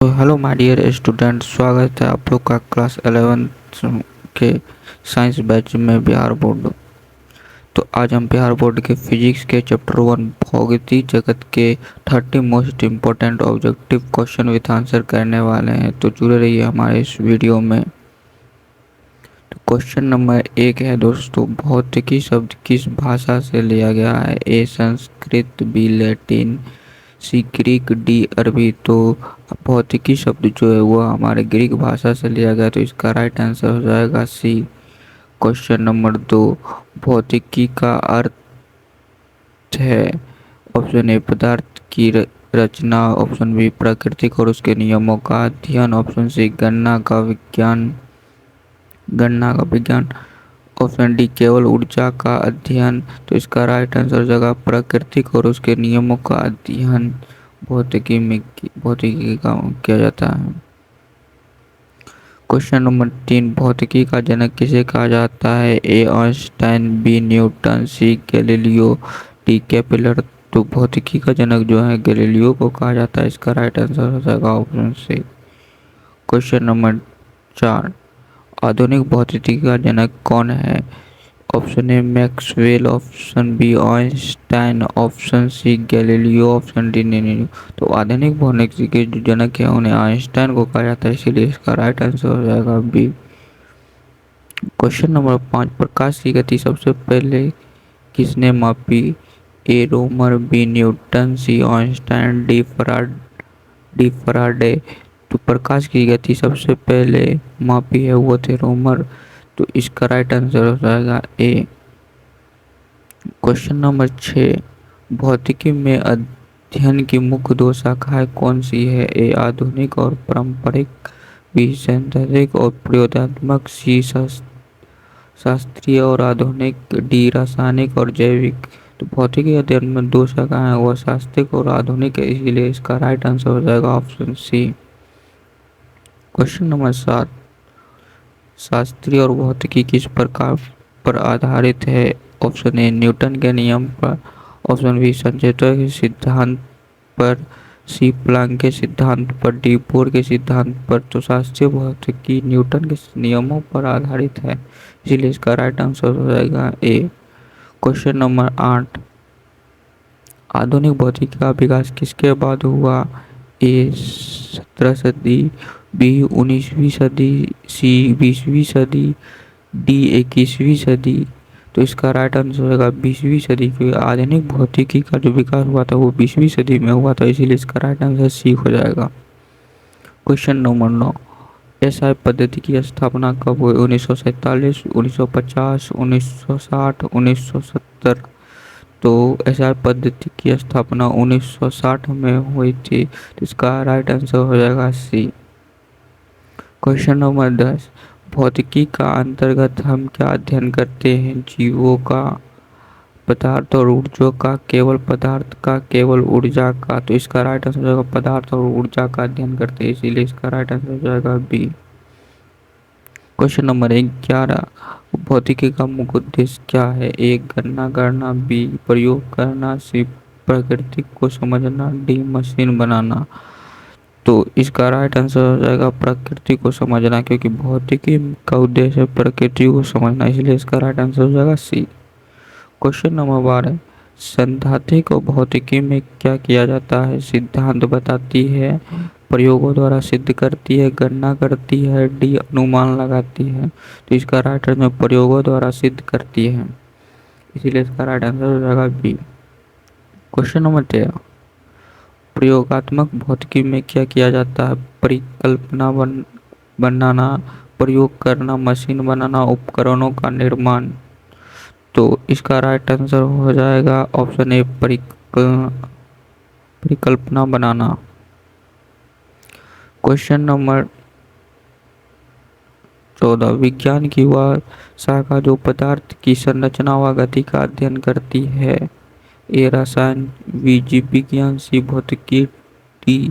तो hello my dear student, स्वागत है आप लोग का क्लास 11th के साइंस बैच में बिहार बोर्ड। तो आज हम बिहार बोर्ड के फिजिक्स के चैप्टर 1 भौतिक जगत के 30 most important objective question with answer करने वाले हैं। तो जुड़े रहिए हमारे इस वीडियो में। तो क्वेश्चन नंबर 1 है दोस्तों, भौतिकी शब्द किस भाषा से लिया गया है? ए संस्कृत, बी लैटिन, सी ग्रीक, डी अरबी। तो भौतिकी शब्द जो है वो हमारे ग्रीक भाषा से लिया गया, तो इसका राइट आंसर हो जाएगा सी। क्वेश्चन नंबर 2, भौतिकी का अर्थ है ऑप्शन ए पदार्थ की रचना, ऑप्शन बी प्राकृतिक और उसके नियमों का अध्ययन, ऑप्शन सी गणना का विज्ञान, ऑप्शन डी केवल ऊर्जा का अध्ययन। तो इसका राइट आंसर हो जाएगा प्राकृतिक और उसके नियमों का अध्ययन भौतिकी का किया जाता है। क्वेश्चन नंबर 3, भौतिकी का जनक किसे कहा जाता है? A Einstein, B Newton, C Galileo, D Kepler. तो भौतिकी का जनक जो है गैलीलियो को कहा जाता है। इसका राइट आंसर हो जाएगा ऑप्शन सी। क्वेश्चन नंबर 4, आधुनिक भौतिकी का जनक कौन है? Option A Maxwell, option B Einstein, option C Galileo, option D Newton. तो आधुनिक भौतिकी के जो जनक है उन्हें आइंस्टाइन को कहा जाता है, इसीलिए इसका राइट आंसर हो जाएगा बी। क्वेश्चन नंबर 5, प्रकाश की गति सबसे पहले किसने मापी? ए रोमर, B Newton, C Einstein, D Faraday. तो प्रकाश की गति सबसे पहले मापी है वो थे रोमर, तो इसका राइट आंसर हो जाएगा ए। क्वेश्चन नंबर 6, भौतिकी में अध्ययन की मुख्य दो शाखाएं कौन सी है? ए आधुनिक और पारंपरिक, बी सैद्धांतिक और प्रयोगात्मक, सी शास्त्रीय और आधुनिक, डी रासायनिक और जैविक। तो भौतिकी अध्ययन में दो शाखाएं हैं, वो शास्त्रीय और आधुनिक है, इसीलिए इसका राइट आंसर हो जाएगा ऑप्शन सी। क्वेश्चन नंबर 7, शास्त्रीय और भौतिकी किस प्रकार पर आधारित है? ऑप्शन ए न्यूटन के नियम पर, ऑप्शन बी संचयता के सिद्धांत पर, सी प्लैंक के सिद्धांत पर, डी बोर के सिद्धांत पर। तो शास्त्रीय भौतिकी न्यूटन के नियमों पर आधारित है, इसलिए इसका राइट आंसर हो जाएगा ए। क्वेश्चन नंबर 8, आधुनिक भौतिकी का विकास किसके बाद हुआ? ए 17वीं सदी, बी 19वीं सदी, सी 20वीं सदी, डी 21वीं सदी। तो इसका राइट आंसर होगा 20वीं सदी, क्योंकि आधुनिक भौतिकी का जो विकास हुआ था वो 20वीं सदी में हुआ था, इसीलिए इसका राइट आंसर सी हो जाएगा। क्वेश्चन नंबर 9, एसआई पद्धति की स्थापना कब हुई? 1947, 1950, 1960, 1970। तो एसआई पद्धति की स्थापना 1960 में हुई थी, तो इसका राइट आंसर हो जाएगा सी। क्वेश्चन नंबर 10, भौतिकी का अंतर्गत हम क्या अध्ययन करते हैं? जीवों का, पदार्थ और ऊर्जा का, केवल पदार्थ का, केवल ऊर्जा का। तो इसका राइट आंसर हो जाएगा पदार्थ और ऊर्जा का अध्ययन करते हैं, इसीलिए इसका राइट आंसर हो जाएगा बी। क्वेश्चन नंबर 11, भौतिकी का मुख्य उद्देश्य क्या है? ए गणना करना, बी प्रयोग करना, सी प्रकृति को समझना, डी मशीन बनाना। तो इसका राइट आंसर हो जाएगा प्रकृति को समझना, क्योंकि भौतिकी का उद्देश्य है प्रकृति को समझना, इसलिए इसका राइट आंसर हो जाएगा सी। क्वेश्चन नंबर 12, सैद्धांतिक और भौतिकी में क्या किया जाता है? सिद्धांत बताती है, प्रयोगों द्वारा सिद्ध करती है, गणना करती है, डी अनुमान लगाती है। तो इसका राइट आंसर प्रयोगों द्वारा सिद्ध करती है, इसीलिए इसका राइट आंसर हो जाएगा बी। क्वेश्चन नंबर 13, प्रयोगात्मक भौतिकी में क्या किया जाता है? परिकल्पना बनाना, प्रयोग करना, मशीन बनाना, उपकरणों का निर्माण। तो इसका राइट आंसर हो जाएगा ऑप्शन ए परिकल्पना बनाना। क्वेश्चन नंबर 14, विज्ञान की वह शाखा जो पदार्थ की संरचना व गति का अध्ययन करती है? ए रसायन, बी जीव विज्ञान, सी भौतिकी, डी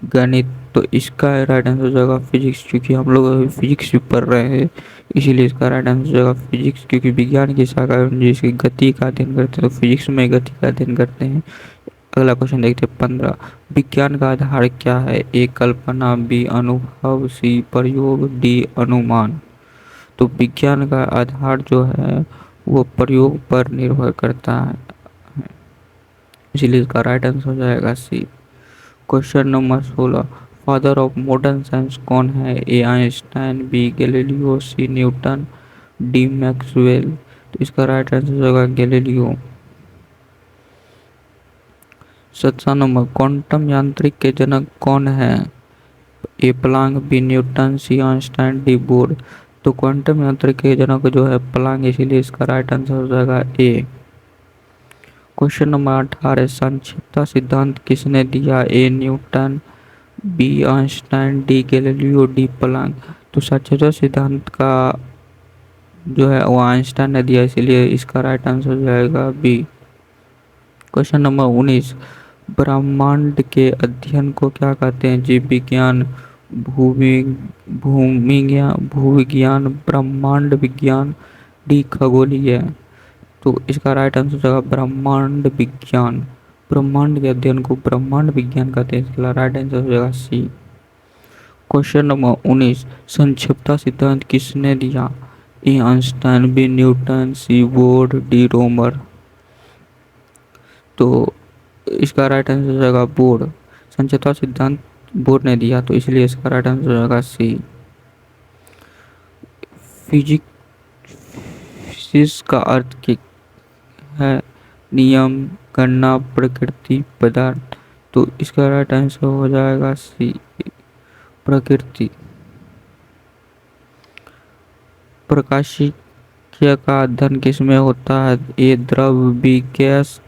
गणित। तो इसका राइट आंसर हो जाएगा फिजिक्स, क्योंकि हम लोग फिजिक्स भी पढ़ रहे हैं, इसीलिए इसका राइट आंसर हो जाएगा फिजिक्स, क्योंकि विज्ञान की शाखा जिसकी गति का अध्ययन करते हैं, तो फिजिक्स में गति का अध्ययन करते हैं, अगला क्वेश्चन देखते हैं 15। विज्ञान का आधार क्या है? ए कल्पना, बी अनुभव, सी प्रयोग, डी अनुमान। तो विज्ञान का आधार जो है वो प्रयोग पर निर्भर करता है, इसलिए इसका राइट आंसर हो जाएगा C. Question number 16। Father of modern science कौन है? A Einstein, B Galileo, C Newton, D Maxwell. तो इसका राइट आंसर होगा गैलीलियो। 17 नंबर। क्वांटम यांत्रिक के जनक कौन है? A Planck, B Newton, C Einstein, D Bohr. तो क्वांटम यांत्रिक के जनक जो है प्लांक, इसीलिए इसका राइट आंसर हो जाएगा ए। Question number 18। संक्षिप्तता सिद्धांत किसने दिया? A Newton, B Einstein, D Galileo, D Planck. तो संक्षिप्तता सिद्धांत का जो है वो आइंस्टाइन ने दिया, इसीलिए इसका राइट आंसर हो जाएगा बी। Question number 19। ब्रह्मांड के अध्ययन को क्या कहते हैं? जीव विज्ञान, भूमि भूविज्ञान, ब्रह्मांड विज्ञान, डी खगोलीय। तो इसका राइट आंसर हो जाएगा ब्रह्मांड विज्ञान। ब्रह्मांड के अध्ययन को ब्रह्मांड विज्ञान कहते हैं, इसका राइट आंसर हो जाएगा सी। Question number 19। संक्षिप्तता सिद्धांत किसने दिया? ए आइंस्टाइन, बी न्यूटन, सी बोर, डी रोमर। तो इसका राइट आंसर हो जाएगा बोर। संक्षिप्तता सिद्धांत बोर ने दिया, तो इसलिए इसका राइट आंसर हो जाएगा सी। फिजिक्स का अर्थ है नियम, गणना, प्रकृति, पदार्थ। तो इसका राइट आंसर हो जाएगा सी, प्रकृति। प्रकाशिक का अध्ययन किसमें होता है? ए द्रव, बी गैस,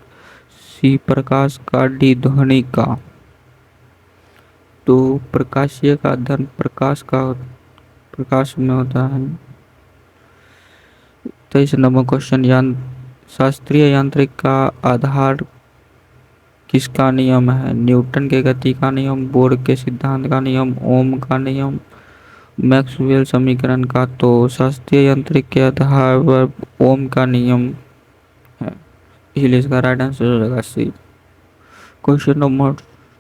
सी प्रकाश का, डी ध्वनि का। तो प्रकाशीय का अध्ययन प्रकाश में होता है। 23 नंबर क्वेश्चन। शास्त्रीय यांत्रिक का आधार किसका नियम है? न्यूटन के गति का नियम, बोर के सिद्धांत का नियम, ओम का नियम, मैक्सवेल समीकरण का। तो शास्त्रीय यांत्रिक के आधार पर ओम का नियम है, इसलिए इसका राइट आंसर हो जाएगा सी। Question number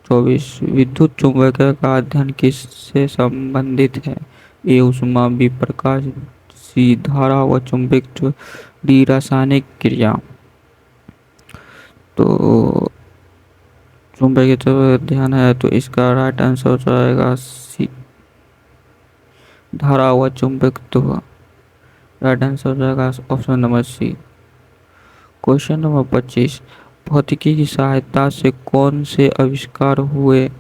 24। विद्युत चुंबकीय का अध्ययन किससे संबंधित है? ए ऊष्मा, बी प्रकाश, सी धारा व चुंबक, डी रासायनिक क्रिया। तो चुंबकीय अध्ययन है, तो इसका राइट आंसर हो जाएगा सी, धारा व चुंबकत्व। राइट आंसर हो जाएगा option number C. Question number 25। भौतिकी की सहायता से कौन से आविष्कार हुए?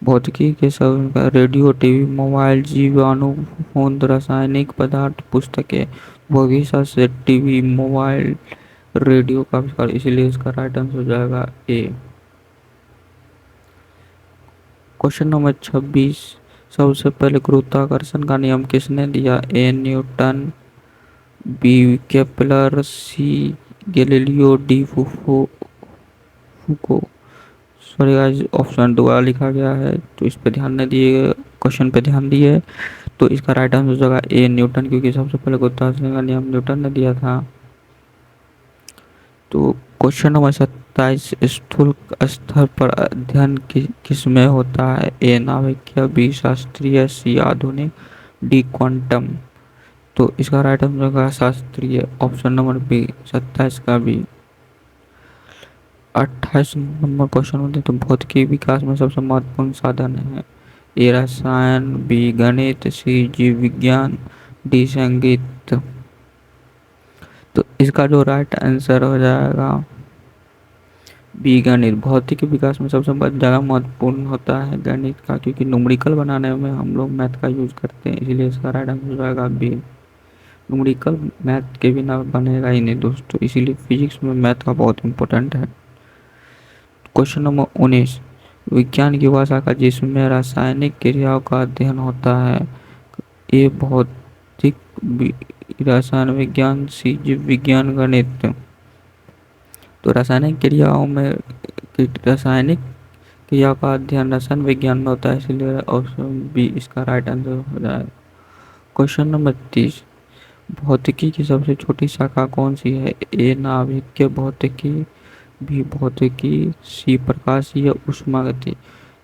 भौतिकी के सब रेडियो, टीवी, मोबाइल, जीवाणु, होंद, रासायनिक पदार्थ, पुस्तकें। भौतिकी से टीवी, मोबाइल, रेडियो का आविष्कार, इसीलिए इसका राइट आंसर हो जाएगा ए। Question number 26। सबसे पहले गुरुत्वाकर्षण का नियम किसने दिया? A Newton, B Kepler, C Galileo, D Foucault. Sorry guys, option दोबारा लिखा गया है, तो इस पे ध्यान नहीं दिए, क्वेश्चन पे ध्यान दिए। तो इसका राइट आंसर हो जाएगा ए न्यूटन, क्योंकि सबसे पहले गुरुत्वाकर्षण का नियम न्यूटन ने दिया था। तो क्वेश्चन नंबर 27। स्थूल स्तर पर अध्ययन किसमें होता है? ए नाभिकीय, बी शास्त्रीय, सी आधुनिक, डी क्वांटम। तो इसका राइट आंसर होगा शास्त्रीय, ऑप्शन नंबर बी, 27 का बी। 28 नंबर क्वेश्चन होते तो भौतिकी विकास में सबसे महत्वपूर्ण साधन है? ए रसायन, बी गणित, सी जीव विज्ञान, डी संगीत। तो इसका जो राइट आंसर हो जाएगा बी गणित। भौतिक विकास में सबसे ज़्यादा महत्वपूर्ण होता है गणित का, क्योंकि न्यूमेरिकल बनाने में हम लोग मैथ का यूज़ करते हैं, इसलिए इसका राइट आंसर हो जाएगा बी। न्यूमेरिकल मैथ के बिना बनेगा ही नहीं दोस्तों, इसीलिए फिजिक्स में मैथ का बहुत इंपॉर्टेंट है। Question number 19। विज्ञान की भाषा का जिसमें रासायनिक क्रियाओं का अध्ययन होता है? ए भौतिक रसायन विज्ञान, सी जीव विज्ञान, गणित। तो रासायनिक क्रियाओं में रासायनिक क्रिया का अध्ययन रसायन विज्ञान में होता है, इसलिए ऑप्शन बी इसका राइट आंसर हो जाएगा। Question number 30। भौतिकी की सबसे छोटी शाखा कौन सी है? ए नाभिकीय भौतिकी, भी भौतिकी, सी प्रकाश या ऊष्मा गति।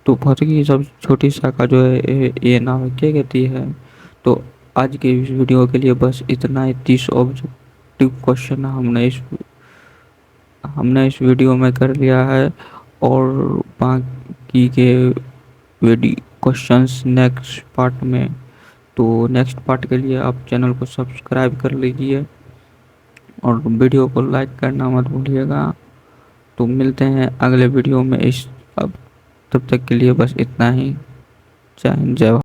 तो भौतिकी की सब छोटी शाखा जो है ये नाभिकीय गति है। तो आज के इस वीडियो के लिए बस इतना ही। 30 ऑब्जेक्टिव क्वेश्चन हमने इस वीडियो में कर लिया है, और बाकी के वीडियो क्वेश्चंस नेक्स्ट पार्ट में। तो नेक्स्ट पार्ट के लिए आप चैनल को सब्सक्राइब कर लीजिए और वीडियो को लाइक करना मत भूलिएगा। तो मिलते हैं अगले वीडियो में। अब तब तक के लिए बस इतना ही। जय हिंद, जय भारत।